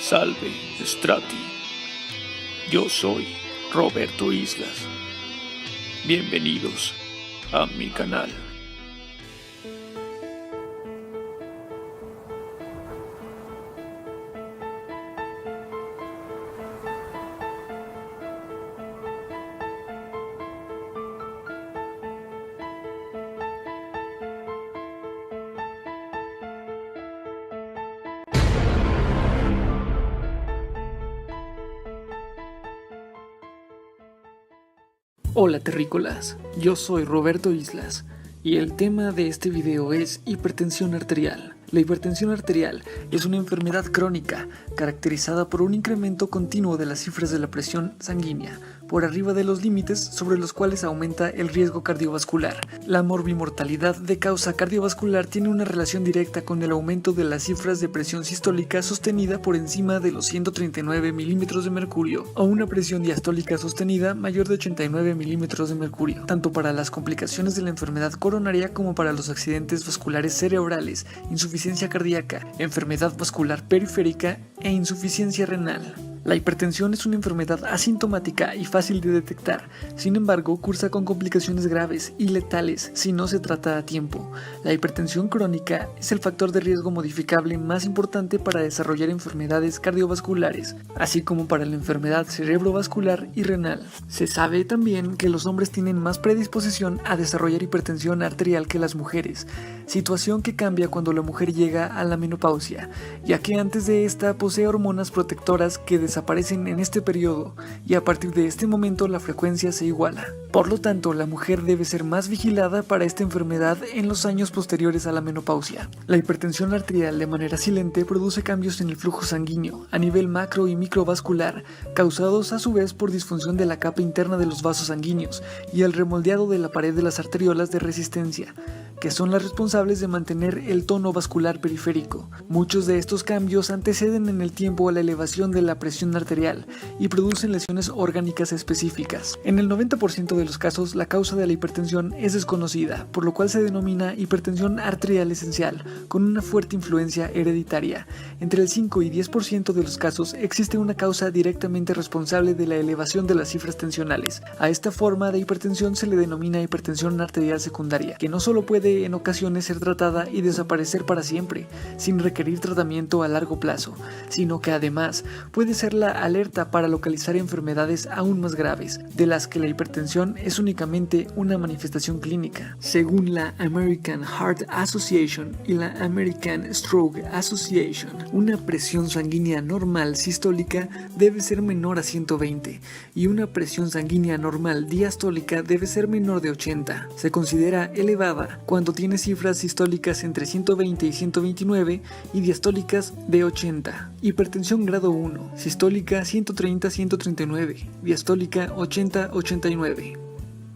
Salve, Strati. Yo soy Roberto Islas. Bienvenidos a mi canal. Hola terrícolas, yo soy Roberto Islas y el tema de este video es hipertensión arterial. La hipertensión arterial es una enfermedad crónica caracterizada por un incremento continuo de las cifras de la presión sanguínea por arriba de los límites sobre los cuales aumenta el riesgo cardiovascular. La morbimortalidad de causa cardiovascular tiene una relación directa con el aumento de las cifras de presión sistólica sostenida por encima de los 139 milímetros de mercurio o una presión diastólica sostenida mayor de 89 milímetros de mercurio, tanto para las complicaciones de la enfermedad coronaria como para los accidentes vasculares cerebrales, insuficiencia cardíaca, enfermedad vascular periférica e insuficiencia renal. La hipertensión es una enfermedad asintomática y fácil de detectar, sin embargo cursa con complicaciones graves y letales si no se trata a tiempo. La hipertensión crónica es el factor de riesgo modificable más importante para desarrollar enfermedades cardiovasculares, así como para la enfermedad cerebrovascular y renal. Se sabe también que los hombres tienen más predisposición a desarrollar hipertensión arterial que las mujeres, situación que cambia cuando la mujer llega a la menopausia, ya que antes de esta posee hormonas protectoras que desaparecen en este periodo y a partir de este momento la frecuencia se iguala. Por lo tanto, la mujer debe ser más vigilada para esta enfermedad en los años posteriores a la menopausia. La hipertensión arterial de manera silente produce cambios en el flujo sanguíneo a nivel macro y microvascular, causados a su vez por disfunción de la capa interna de los vasos sanguíneos y el remoldeado de la pared de las arteriolas de resistencia, que son las responsables de mantener el tono vascular periférico. Muchos de estos cambios anteceden en el tiempo a la elevación de la presión arterial y producen lesiones orgánicas específicas. En el 90% de los casos, la causa de la hipertensión es desconocida, por lo cual se denomina hipertensión arterial esencial, con una fuerte influencia hereditaria. Entre el 5 y 10% de los casos existe una causa directamente responsable de la elevación de las cifras tensionales. A esta forma de hipertensión se le denomina hipertensión arterial secundaria, que no solo puede en ocasiones ser tratada y desaparecer para siempre, sin requerir tratamiento a largo plazo, sino que además puede ser la alerta para localizar enfermedades aún más graves, de las que la hipertensión es únicamente una manifestación clínica. Según la American Heart Association y la American Stroke Association, una presión sanguínea normal sistólica debe ser menor a 120 y una presión sanguínea normal diastólica debe ser menor de 80. Se considera elevada cuando tiene cifras sistólicas entre 120 y 129 y diastólicas de 80. Hipertensión grado 1, sistólica 130-139, diastólica 80-89.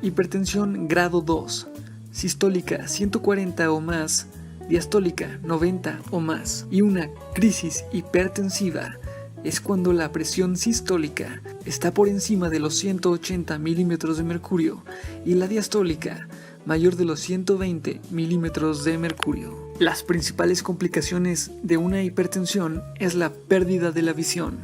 Hipertensión grado 2, sistólica 140 o más, diastólica 90 o más. Y una crisis hipertensiva es cuando la presión sistólica está por encima de los 180 milímetros de mercurio y la diastólica mayor de los 120 milímetros de mercurio. Las principales complicaciones de una hipertensión es la pérdida de la visión,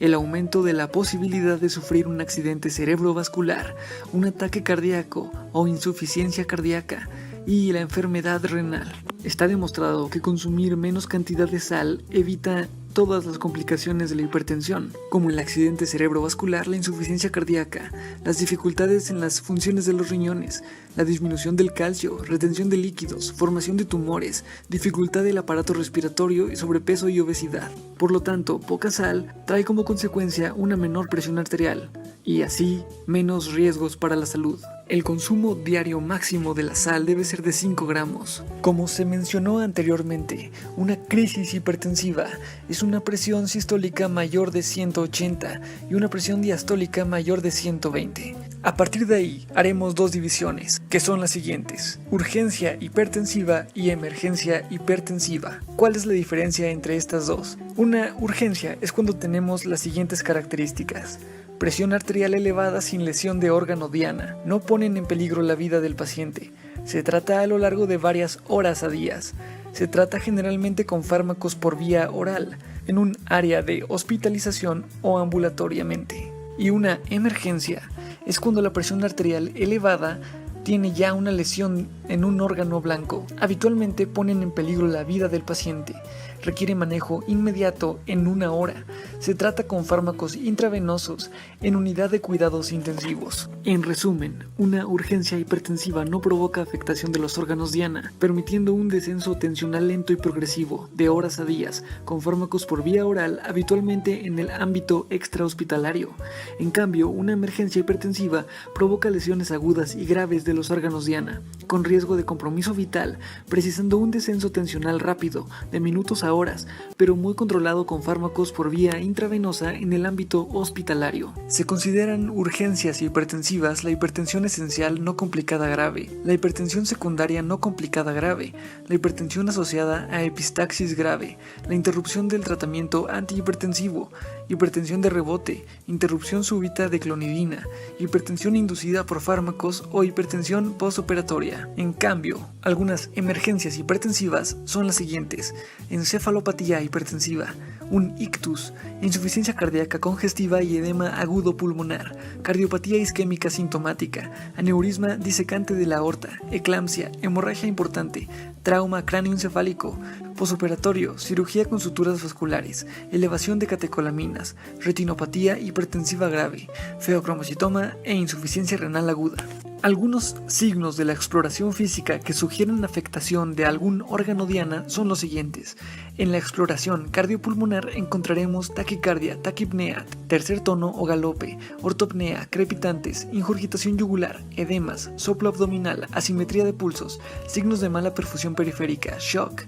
el aumento de la posibilidad de sufrir un accidente cerebrovascular, un ataque cardíaco o insuficiencia cardíaca y la enfermedad renal. Está demostrado que consumir menos cantidad de sal evita todas las complicaciones de la hipertensión, como el accidente cerebrovascular, la insuficiencia cardíaca, las dificultades en las funciones de los riñones, la disminución del calcio, retención de líquidos, formación de tumores, dificultad del aparato respiratorio, sobrepeso y obesidad. Por lo tanto, poca sal trae como consecuencia una menor presión arterial y así menos riesgos para la salud. El consumo diario máximo de la sal debe ser de 5 gramos. Como se mencionó anteriormente, una crisis hipertensiva es una presión sistólica mayor de 180 y una presión diastólica mayor de 120. A partir de ahí haremos dos divisiones, que son las siguientes: urgencia hipertensiva y emergencia hipertensiva. ¿Cuál es la diferencia entre estas dos? Una urgencia es cuando tenemos las siguientes características: presión arterial elevada sin lesión de órgano diana, no ponen en peligro la vida del paciente, se trata a lo largo de varias horas a días, se trata generalmente con fármacos por vía oral, en un área de hospitalización o ambulatoriamente. Y una emergencia es cuando la presión arterial elevada tiene ya una lesión en un órgano blanco. Habitualmente ponen en peligro la vida del paciente. Requiere manejo inmediato en 1 hora. Se trata con fármacos intravenosos en unidad de cuidados intensivos. En resumen, una urgencia hipertensiva no provoca afectación de los órganos diana, permitiendo un descenso tensional lento y progresivo, de horas a días, con fármacos por vía oral, habitualmente en el ámbito extrahospitalario. En cambio, una emergencia hipertensiva provoca lesiones agudas y graves de los órganos diana, con riesgo de compromiso vital, precisando un descenso tensional rápido, de minutos a horas, pero muy controlado con fármacos por vía intravenosa en el ámbito hospitalario. Se consideran urgencias hipertensivas la hipertensión esencial no complicada grave, la hipertensión secundaria no complicada grave, la hipertensión asociada a epistaxis grave, la interrupción del tratamiento antihipertensivo, hipertensión de rebote, interrupción súbita de clonidina, hipertensión inducida por fármacos o hipertensión postoperatoria. En cambio, algunas emergencias hipertensivas son las siguientes: encefalopatía hipertensiva, un ictus, insuficiencia cardíaca congestiva y edema agudo pulmonar, cardiopatía isquémica sintomática, aneurisma disecante de la aorta, eclampsia, hemorragia importante, trauma cráneoencefálico, posoperatorio, cirugía con suturas vasculares, elevación de catecolaminas, retinopatía hipertensiva grave, feocromocitoma e insuficiencia renal aguda. Algunos signos de la exploración física que sugieren afectación de algún órgano diana son los siguientes. En la exploración cardiopulmonar encontraremos taquicardia, taquipnea, tercer tono o galope, ortopnea, crepitantes, ingurgitación yugular, edemas, soplo abdominal, asimetría de pulsos, signos de mala perfusión periférica, shock.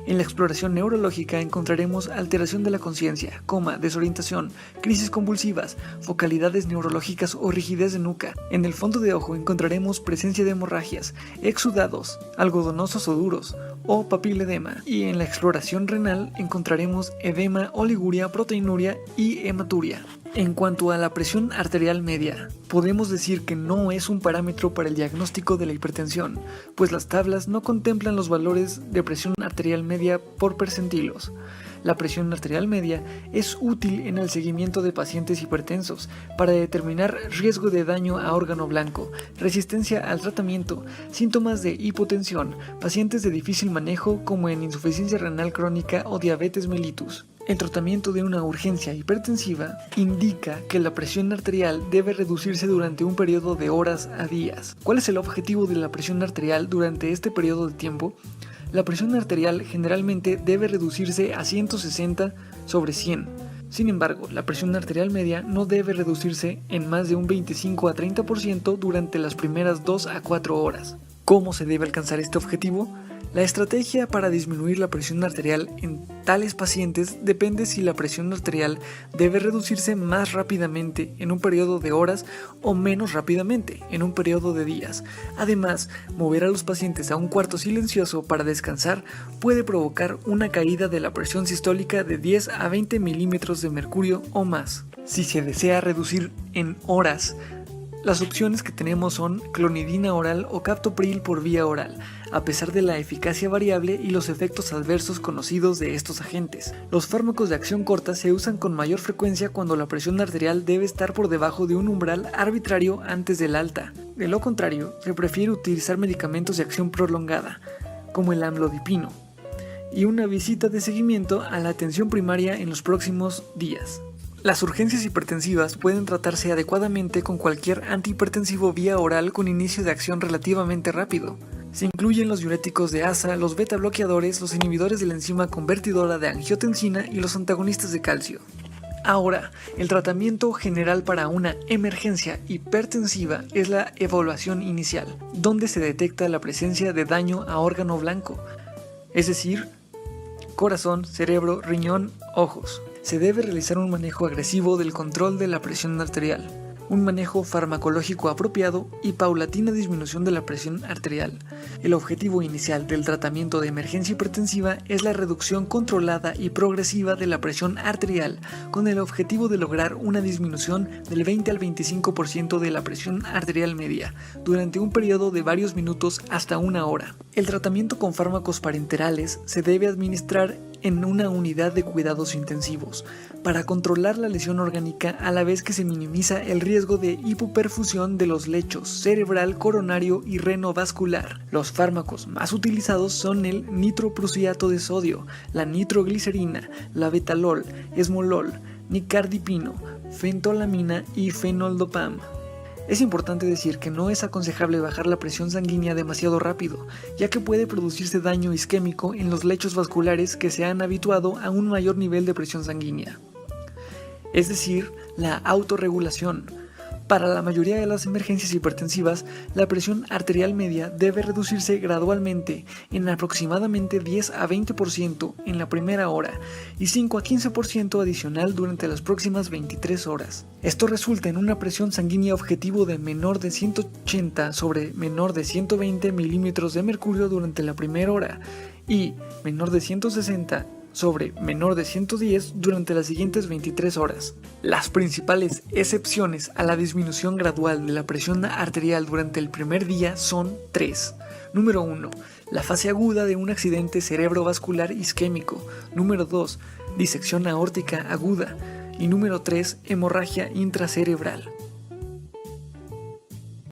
En la exploración neurológica encontraremos alteración de la conciencia, coma, desorientación, crisis convulsivas, focalidades neurológicas o rigidez de nuca. En el fondo de ojo encontraremos presencia de hemorragias, exudados, algodonosos o duros, o papiledema. Y en la exploración renal encontraremos edema, oliguria, proteinuria y hematuria. En cuanto a la presión arterial media, podemos decir que no es un parámetro para el diagnóstico de la hipertensión, pues las tablas no contemplan los valores de presión arterial media por percentilos. La presión arterial media es útil en el seguimiento de pacientes hipertensos para determinar riesgo de daño a órgano blanco, resistencia al tratamiento, síntomas de hipotensión, pacientes de difícil manejo como en insuficiencia renal crónica o diabetes mellitus. El tratamiento de una urgencia hipertensiva indica que la presión arterial debe reducirse durante un periodo de horas a días. ¿Cuál es el objetivo de la presión arterial durante este periodo de tiempo? La presión arterial generalmente debe reducirse a 160/100. Sin embargo, la presión arterial media no debe reducirse en más de un 25 a 30% durante las primeras 2 a 4 horas. ¿Cómo se debe alcanzar este objetivo? La estrategia para disminuir la presión arterial en tales pacientes depende si la presión arterial debe reducirse más rápidamente en un periodo de horas o menos rápidamente en un periodo de días. Además, mover a los pacientes a un cuarto silencioso para descansar puede provocar una caída de la presión sistólica de 10 a 20 milímetros de mercurio o más. Si se desea reducir en horas, las opciones que tenemos son clonidina oral o captopril por vía oral, a pesar de la eficacia variable y los efectos adversos conocidos de estos agentes. Los fármacos de acción corta se usan con mayor frecuencia cuando la presión arterial debe estar por debajo de un umbral arbitrario antes del alta. De lo contrario, se prefiere utilizar medicamentos de acción prolongada, como el amlodipino, y una visita de seguimiento a la atención primaria en los próximos días. Las urgencias hipertensivas pueden tratarse adecuadamente con cualquier antihipertensivo vía oral con inicio de acción relativamente rápido. Se incluyen los diuréticos de ASA, los beta bloqueadores, los inhibidores de la enzima convertidora de angiotensina y los antagonistas de calcio. Ahora, el tratamiento general para una emergencia hipertensiva es la evaluación inicial, donde se detecta la presencia de daño a órgano blanco, es decir, corazón, cerebro, riñón, ojos. Se debe realizar un manejo agresivo del control de la presión arterial, un manejo farmacológico apropiado y paulatina disminución de la presión arterial. El objetivo inicial del tratamiento de emergencia hipertensiva es la reducción controlada y progresiva de la presión arterial, con el objetivo de lograr una disminución del 20 al 25% de la presión arterial media, durante un periodo de varios minutos hasta 1 hora. El tratamiento con fármacos parenterales se debe administrar en una unidad de cuidados intensivos, para controlar la lesión orgánica a la vez que se minimiza el riesgo de hipoperfusión de los lechos cerebral, coronario y renovascular. Los fármacos más utilizados son el nitroprusiato de sodio, la nitroglicerina, la betalol, esmolol, nicardipino, fentolamina y fenoldopam. Es importante decir que no es aconsejable bajar la presión sanguínea demasiado rápido, ya que puede producirse daño isquémico en los lechos vasculares que se han habituado a un mayor nivel de presión sanguínea. Es decir, la autorregulación. Para la mayoría de las emergencias hipertensivas, la presión arterial media debe reducirse gradualmente en aproximadamente 10 a 20% en la primera hora y 5 a 15% adicional durante las próximas 23 horas. Esto resulta en una presión sanguínea objetivo de menor de 180 sobre menor de 120 milímetros de mercurio durante la primera hora y menor de 160 sobre menor de 110 durante las siguientes 23 horas. Las principales excepciones a la disminución gradual de la presión arterial durante el primer día son 3. Número 1. La fase aguda de un accidente cerebrovascular isquémico. Número 2. Disección aórtica aguda. Y número 3. Hemorragia intracerebral.